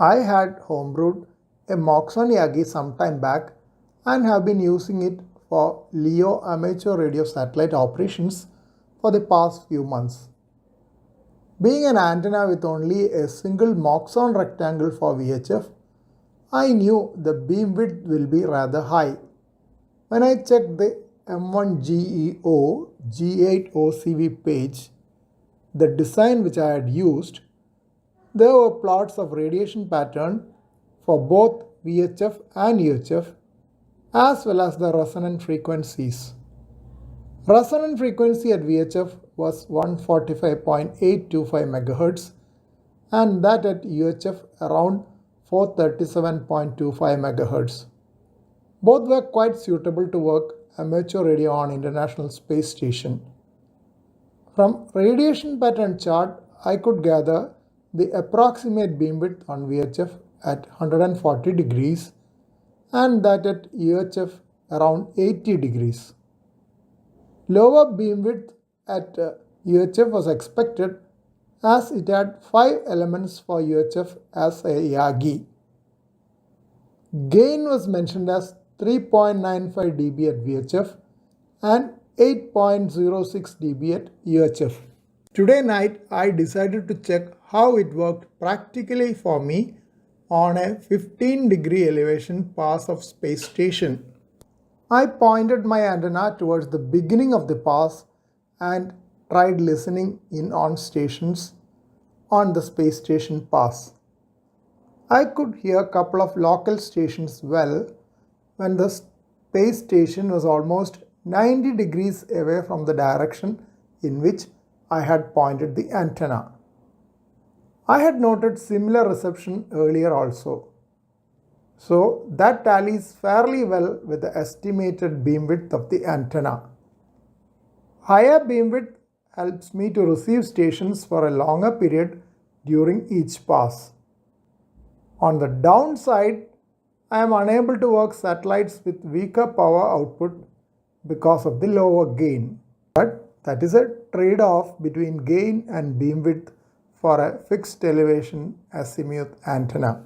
I had homebrewed a Moxon Yagi some time back and have been using it for LEO amateur radio satellite operations for the past few months. Being an antenna with only a single Moxon rectangle for VHF, I knew the beam width will be rather high. When I checked the M1GEO G8OCV page, the design which I had used, there were plots of radiation pattern for both VHF and UHF as well as the resonant frequencies. Resonant frequency at VHF was 145.825 MHz and that at UHF around 437.25 MHz. Both were quite suitable to work amateur radio on International Space Station. From radiation pattern chart, I could gather the approximate beam width on VHF at 140 degrees and that at UHF around 80 degrees. Lower beam width at UHF was expected as it had 5 elements for UHF as a Yagi. Gain was mentioned as 3.95 dB at VHF and 8.06 dB at UHF. Today night I decided to check how it worked practically for me on a 15-degree elevation pass of space station. I pointed my antenna towards the beginning of the pass and tried listening in on stations on the space station pass. I could hear a couple of local stations well when the space station was almost 90 degrees away from the direction in which I had pointed the antenna. I had noted similar reception earlier also. So that tallies fairly well with the estimated beam width of the antenna. Higher beam width helps me to receive stations for a longer period during each pass. On the downside, I am unable to work satellites with weaker power output because of the lower gain. But that is a trade-off between gain and beam width for a fixed elevation azimuth antenna.